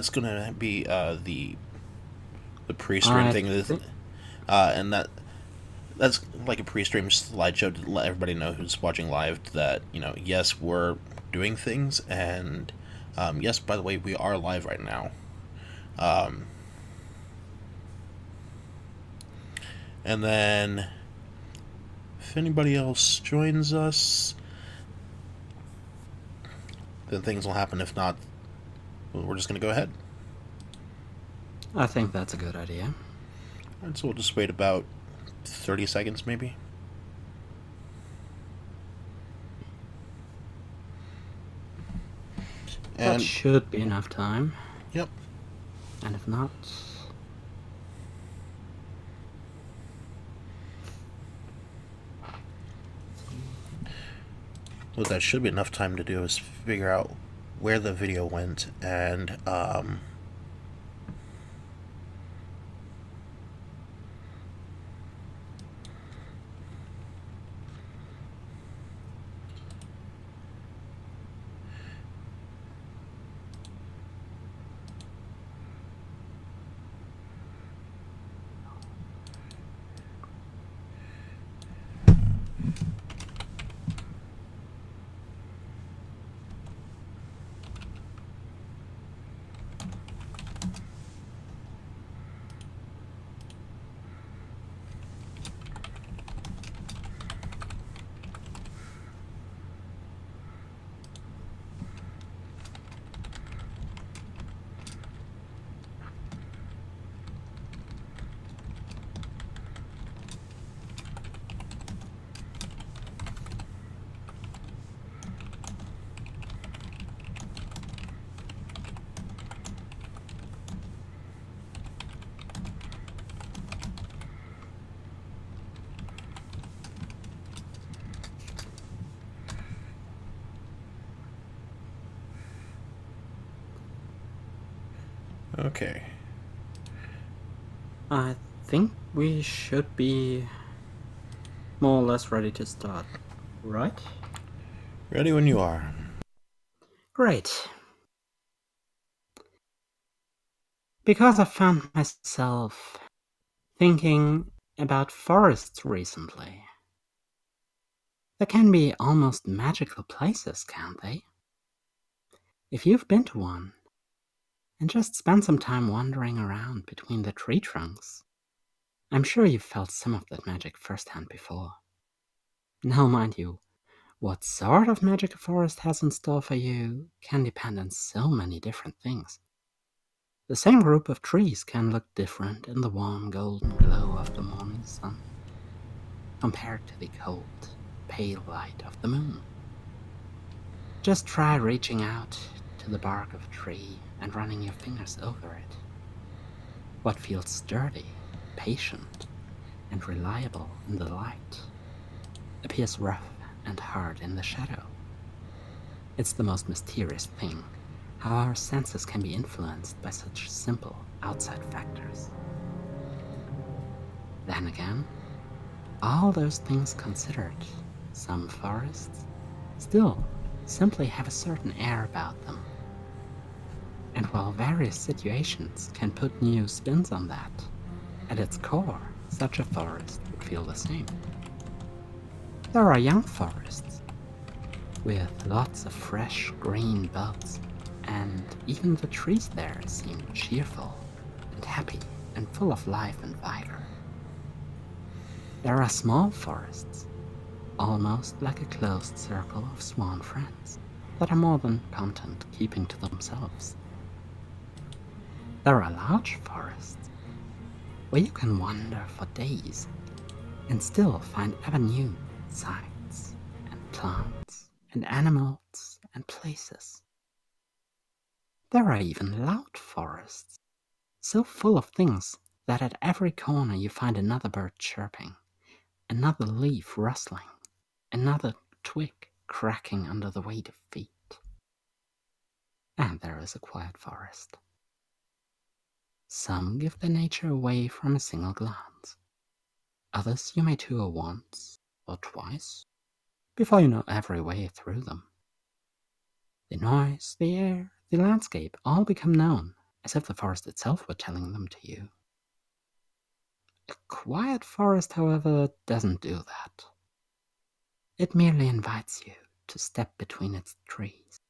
It's gonna be the pre-stream I thing, think and that's like a pre-stream slideshow to let everybody know who's watching live that yes, we're doing things, and yes, by the way, we are live right now. Um, and then if anybody else joins us, then things will happen. If not, we're just gonna go ahead. that's a good idea. And so we'll just wait about 30 seconds, maybe. That And should be enough time. yep. And if not, What that should be enough time to do is figure out where the video went and okay. I think we should be more or less ready to start, right? Ready when you are. Great. Because I found myself thinking about forests recently. They can be almost magical places, can't they? If you've been to one and just spent some time wandering around between the tree trunks, I'm sure you've felt some of that magic firsthand before. Now, mind you, what sort of magic a forest has in store for you can depend on so many different things. The same group of trees can look different in the warm golden glow of the morning sun compared to the cold, pale light of the moon. Just try reaching out to the bark of a tree and running your fingers over it. What feels sturdy, patient, and reliable in the light appears rough and hard in the shadow. It's the most mysterious thing, how our senses can be influenced by such simple outside factors. Then again, all those things considered, some forests still simply have a certain air about them. And while various situations can put new spins on that, at its core, such a forest would feel the same. There are young forests with lots of fresh green buds, and even the trees there seem cheerful and happy and full of life and vigor. There are small forests, almost like a closed circle of swan friends, that are more than content keeping to themselves. There are large forests, where you can wander for days and still find ever new sights and plants and animals and places. There are even loud forests, so full of things that at every corner you find another bird chirping, another leaf rustling, another twig cracking under the weight of feet. And there is a quiet forest. Some give their nature away from a single glance. Others you may tour once or twice before you know every way through them. The noise, the air, the landscape all become known as if the forest itself were telling them to you. A quiet forest, however, doesn't do that. It merely invites you to step between its trees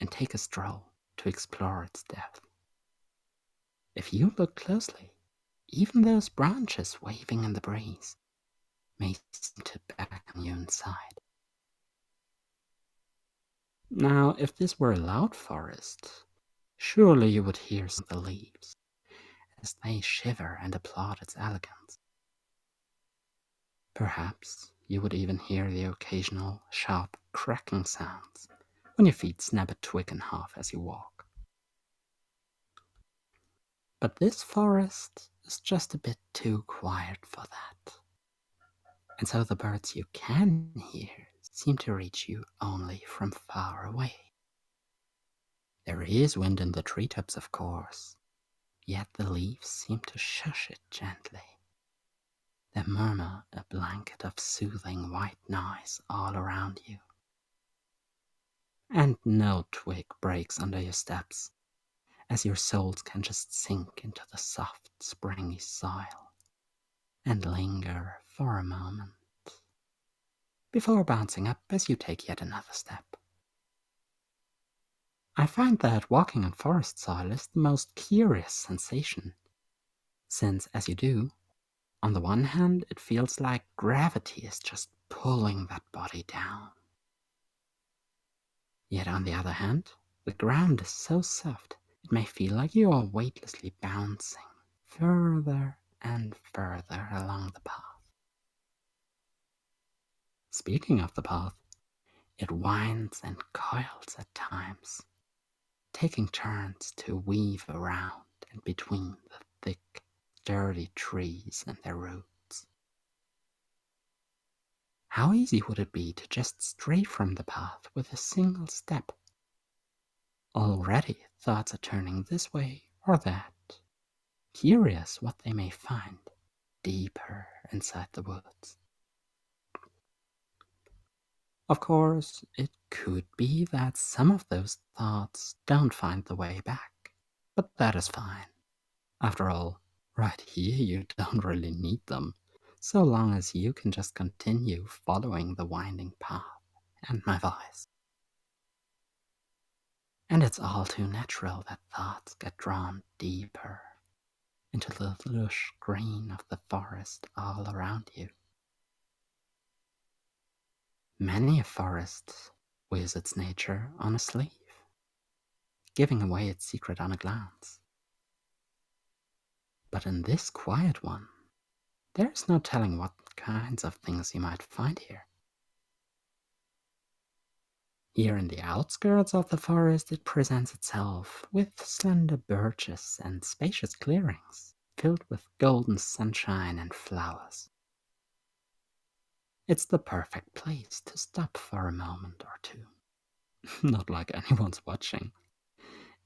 and take a stroll to explore its depth. If you look closely, even those branches waving in the breeze may seem to beckon you inside. Now, if this were a loud forest, surely you would hear some of the leaves as they shiver and applaud its elegance. Perhaps you would even hear the occasional sharp cracking sounds when your feet snap a twig in half as you walk. But this forest is just a bit too quiet for that. And so the birds you can hear seem to reach you only from far away. There is wind in the treetops, of course, yet the leaves seem to shush it gently. They murmur a blanket of soothing white noise all around you. And no twig breaks under your steps, as your soles can just sink into the soft, springy soil and linger for a moment before bouncing up as you take yet another step. I find that walking on forest soil is the most curious sensation, since, as you do, on the one hand, it feels like gravity is just pulling that body down. Yet on the other hand, the ground is so soft, it may feel like you are weightlessly bouncing further and further along the path. Speaking of the path, it winds and coils at times, taking turns to weave around and between the thick, sturdy trees and their roots. How easy would it be to just stray from the path with a single step? Already thoughts are turning this way or that, curious what they may find deeper inside the woods. Of course, it could be that some of those thoughts don't find the way back, but that is fine. After all, right here you don't really need them, so long as you can just continue following the winding path and my voice. And it's all too natural that thoughts get drawn deeper into the lush green of the forest all around you. Many a forest wears its nature on a sleeve, giving away its secret on a glance. But in this quiet one, there is no telling what kinds of things you might find here. Here in the outskirts of the forest, it presents itself with slender birches and spacious clearings filled with golden sunshine and flowers. It's the perfect place to stop for a moment or two. Not like anyone's watching.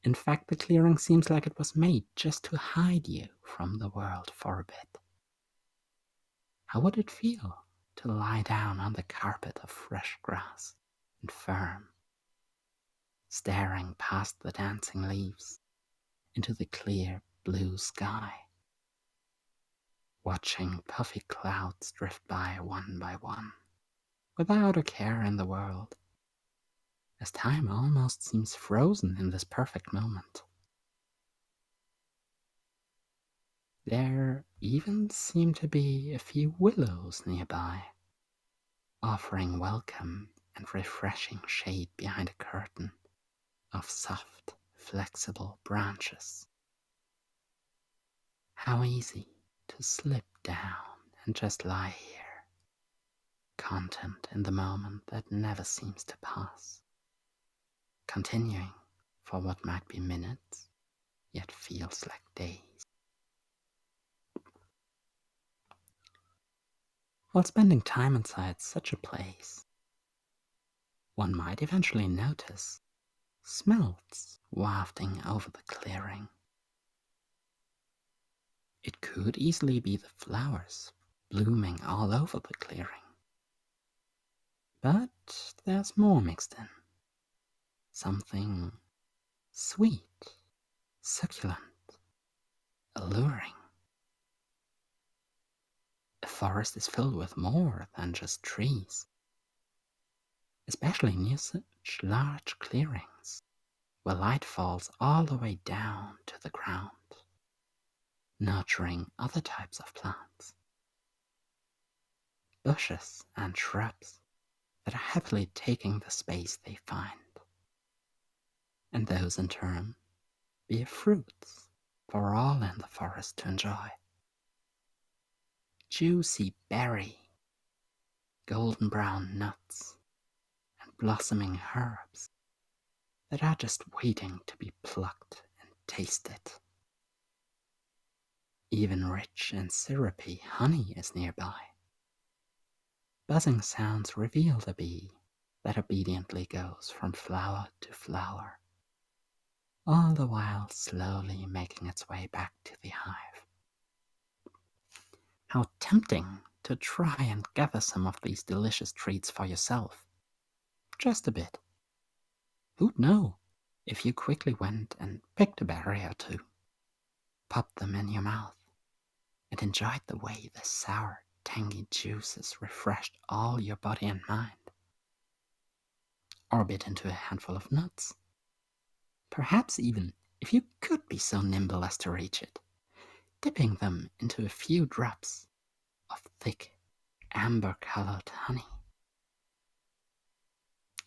In fact, the clearing seems like it was made just to hide you from the world for a bit. How would it feel to lie down on the carpet of fresh grass and fern, staring past the dancing leaves into the clear blue sky, watching puffy clouds drift by one, without a care in the world, as time almost seems frozen in this perfect moment? There even seem to be a few willows nearby, offering welcome and refreshing shade behind a curtain of soft, flexible branches. How easy to slip down and just lie here, content in the moment that never seems to pass, continuing for what might be minutes, yet feels like days. While spending time inside such a place, one might eventually notice smells wafting over the clearing. It could easily be the flowers blooming all over the clearing. But there's more mixed in. Something sweet, succulent, alluring. A forest is filled with more than just trees, especially near such large clearings where light falls all the way down to the ground, nurturing other types of plants, bushes and shrubs that are happily taking the space they find. And those in turn bear fruits for all in the forest to enjoy. Juicy berry, golden brown nuts, and blossoming herbs that are just waiting to be plucked and tasted. Even rich and syrupy honey is nearby. Buzzing sounds reveal the bee that obediently goes from flower to flower, all the while slowly making its way back to the hive. How tempting to try and gather some of these delicious treats for yourself. Just a bit. Who'd know if you quickly went and picked a berry or two, popped them in your mouth, and enjoyed the way the sour, tangy juices refreshed all your body and mind? Or bit into a handful of nuts. Perhaps even, if you could be so nimble as to reach it, dipping them into a few drops of thick, amber-colored honey.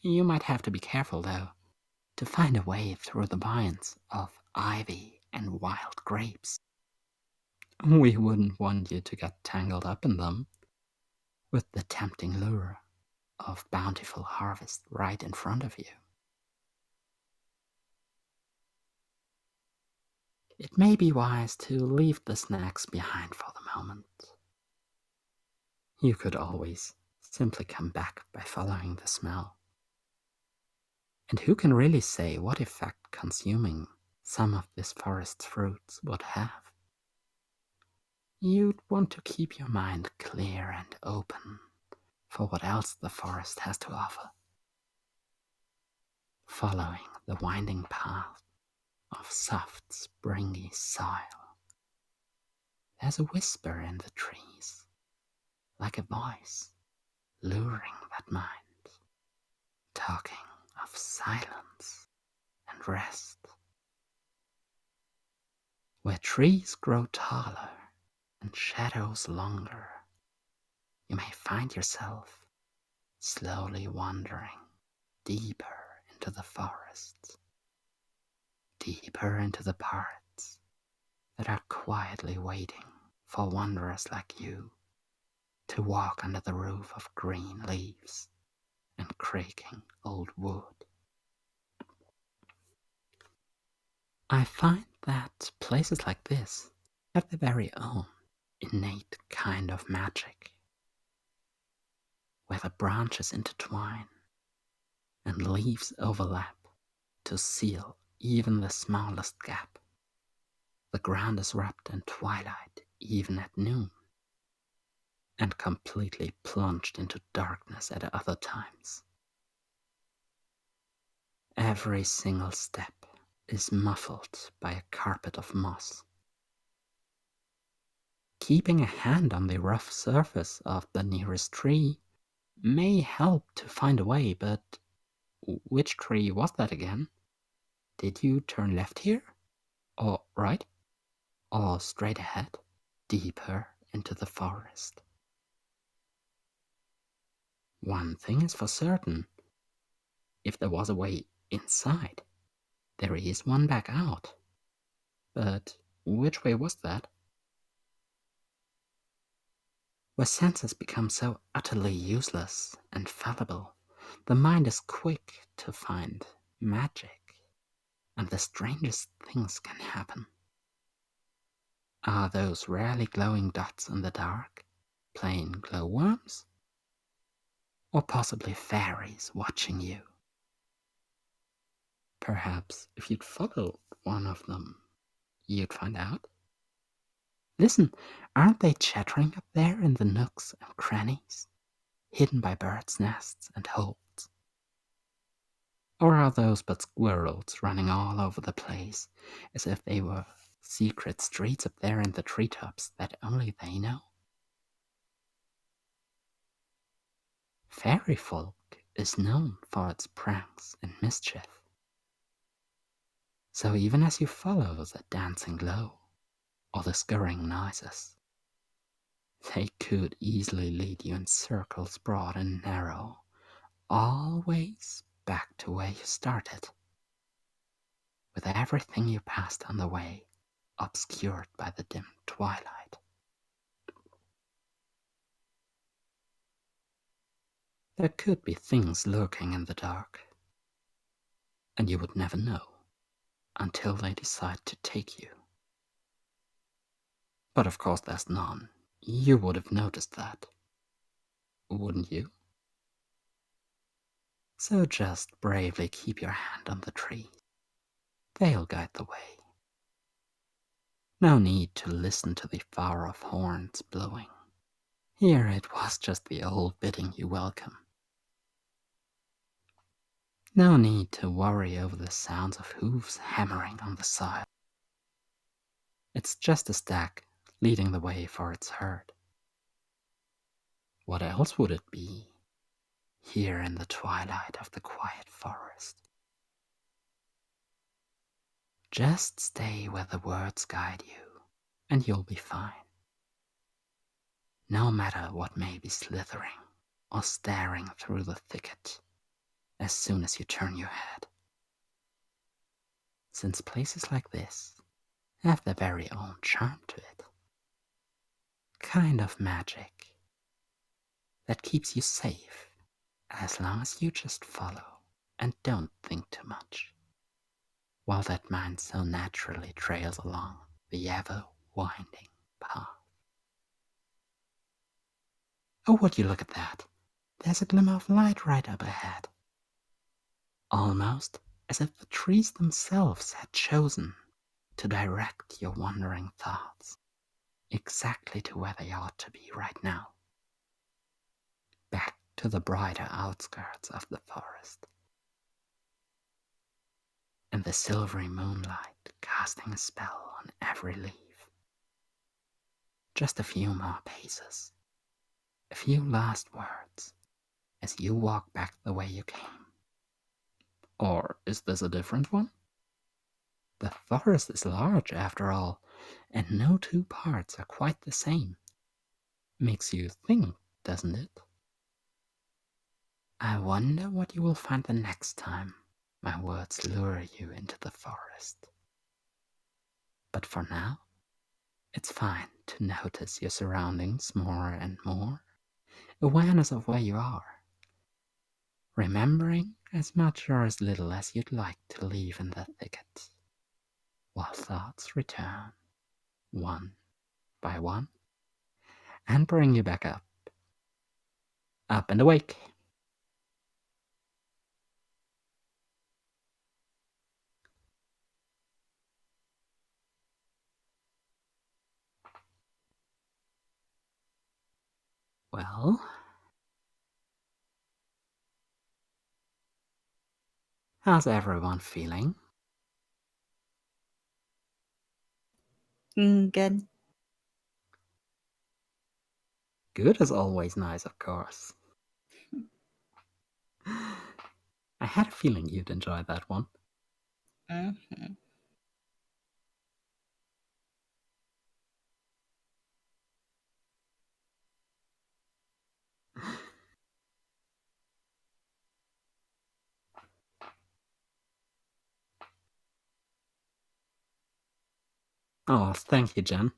You might have to be careful, though, to find a way through the vines of ivy and wild grapes. We wouldn't want you to get tangled up in them, with the tempting lure of bountiful harvest right in front of you. It may be wise to leave the snacks behind for the moment. You could always simply come back by following the smell. And who can really say what effect consuming some of this forest's fruits would have? You'd want to keep your mind clear and open for what else the forest has to offer. Following the winding path of soft, springy soil. There's a whisper in the trees, like a voice luring that mind, talking of silence and rest. Where trees grow taller and shadows longer, you may find yourself slowly wandering deeper into the forest, deeper into the parts that are quietly waiting for wanderers like you to walk under the roof of green leaves and creaking old wood. I find that places like this have their very own innate kind of magic, where the branches intertwine and leaves overlap to seal even the smallest gap. The ground is wrapped in twilight even at noon, and completely plunged into darkness at other times. Every single step is muffled by a carpet of moss. Keeping a hand on the rough surface of the nearest tree may help to find a way, but which tree was that again? Did you turn left here? Or right? Or straight ahead, deeper into the forest? One thing is for certain. If there was a way inside, there is one back out. But which way was that? Where senses become so utterly useless and fallible, the mind is quick to find magic, and the strangest things can happen. Are those rarely glowing dots in the dark plain glowworms? Or possibly fairies watching you? Perhaps if you'd follow one of them, you'd find out. Listen, aren't they chattering up there in the nooks and crannies, hidden by birds' nests and holes? Or are those but squirrels running all over the place, as if they were Secret streets up there in the treetops that only they know? Fairy folk is known for its pranks and mischief. So even as you follow the dancing glow or the scurrying noises, they could easily lead you in circles broad and narrow, always back to where you started, with everything you passed on the way obscured by the dim twilight. There could be things lurking in the dark, and you would never know until they decide to take you. But of course there's none. You would have noticed that, wouldn't you? So just bravely keep your hand on the tree. They'll guide the way. No need to listen to the far-off horns blowing. Here it was just the old bidding you welcome. No need to worry over the sounds of hooves hammering on the soil. It's just a stag leading the way for its herd. What else would it be, here in the twilight of the quiet forest? Just stay where the words guide you, and you'll be fine. No matter what may be slithering or staring through the thicket as soon as you turn your head. Since places like this have their very own charm to it. Kind of magic that keeps you safe as long as you just follow and don't think too much, while that mind so naturally trails along the ever-winding path. Oh, would you look at that? There's a glimmer of light right up ahead. Almost as if the trees themselves had chosen to direct your wandering thoughts exactly to where they ought to be right now. Back to the brighter outskirts of the forest. And the silvery moonlight casting a spell on every leaf. Just a few more paces. A few last words as you walk back the way you came. Or is this a different one? The forest is large, after all, and no two parts are quite the same. Makes you think, doesn't it? I wonder what you will find the next time my words lure you into the forest. But for now, it's fine to notice your surroundings more and more, awareness of where you are, remembering as much or as little as you'd like to leave in the thicket, while thoughts return, one by one, and bring you back up and awake. Well, how's everyone feeling? Good. Good is always nice, of course. I had a feeling you'd enjoy that one. Mm-hmm. Oh, thank you, Jen.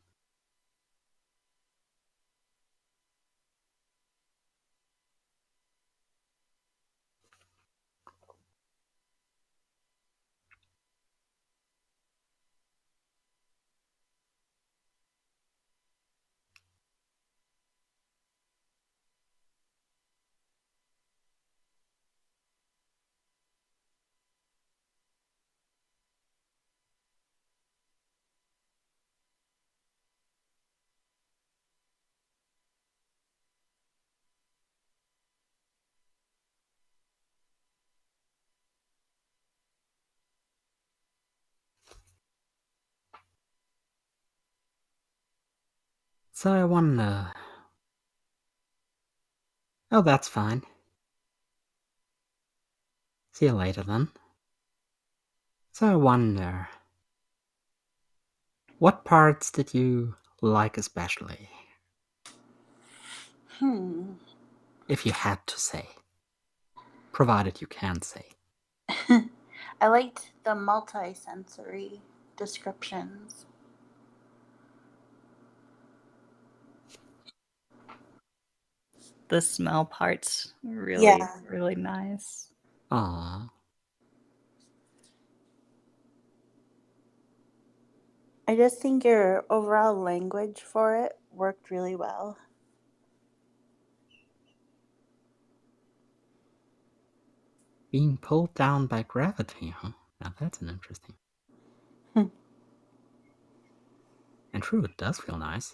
So I wonder. Oh, that's fine. See you later then. So I wonder. What parts did you like especially? If you had to say. Provided you can say. I liked the multi-sensory descriptions. The smell part's really nice. Aww. I just think your overall language for it worked really well. Being pulled down by gravity, huh? Now that's an interesting. Hmm. And true, it does feel nice.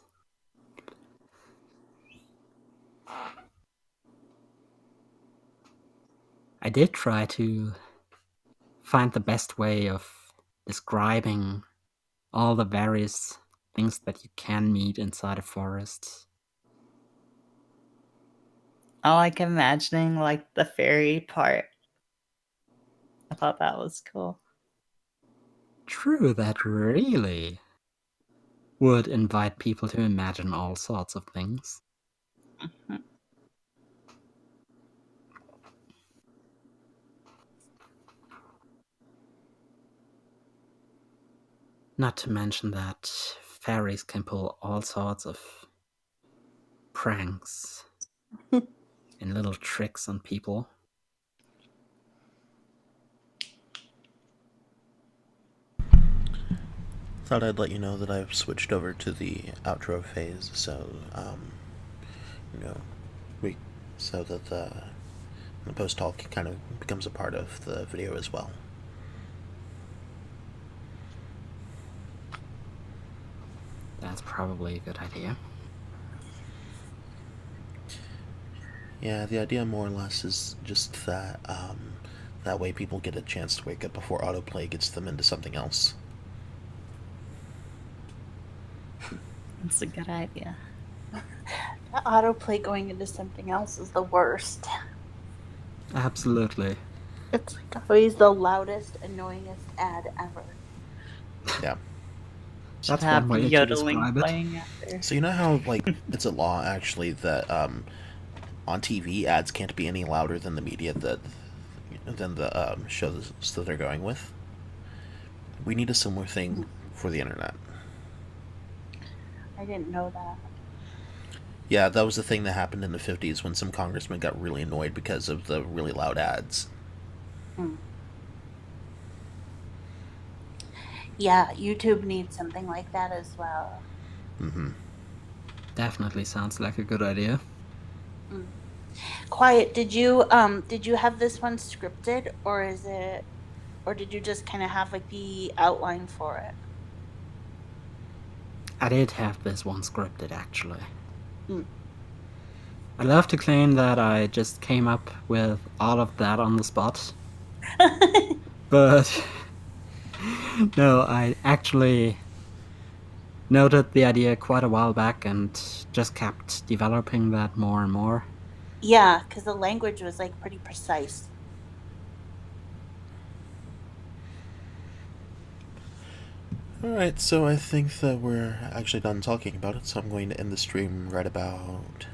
I did try to find the best way of describing all the various things that you can meet inside a forest. I like imagining like the fairy part. I thought that was cool. True, that really would invite people to imagine all sorts of things. Mm-hmm. Not to mention that fairies can pull all sorts of pranks and little tricks on people. Thought I'd let you know that I've switched over to the outro phase, so you know, we so that the post talk kind of becomes a part of the video as well. That's probably a good idea. Yeah, the idea more or less is just that that way people get a chance to wake up before autoplay gets them into something else. That's a good idea. The autoplay going into something else is the worst. Absolutely. It's like always the loudest, annoyingest ad ever. Yeah. Should That's one have way to yodeling describe it. playing after. So you know how like it's a law actually that on TV ads can't be any louder than the media than the shows that they're going with. We need a similar thing for the internet. I didn't know that. Yeah, that was the thing that happened in the 50s when some congressmen got really annoyed because of the really loud ads. Hmm. Yeah, YouTube needs something like that as well. Mm-hmm. Definitely sounds like a good idea. Quiet, did you have this one scripted, or is it, or did you just kind of have like the outline for it? I did have this one scripted, actually. Mm. I'd love to claim that I just came up with all of that on the spot. But no, I actually noted the idea quite a while back and just kept developing that more and more. Yeah, because the language was like pretty precise. Alright, so I think that we're actually done talking about it, so I'm going to end the stream right about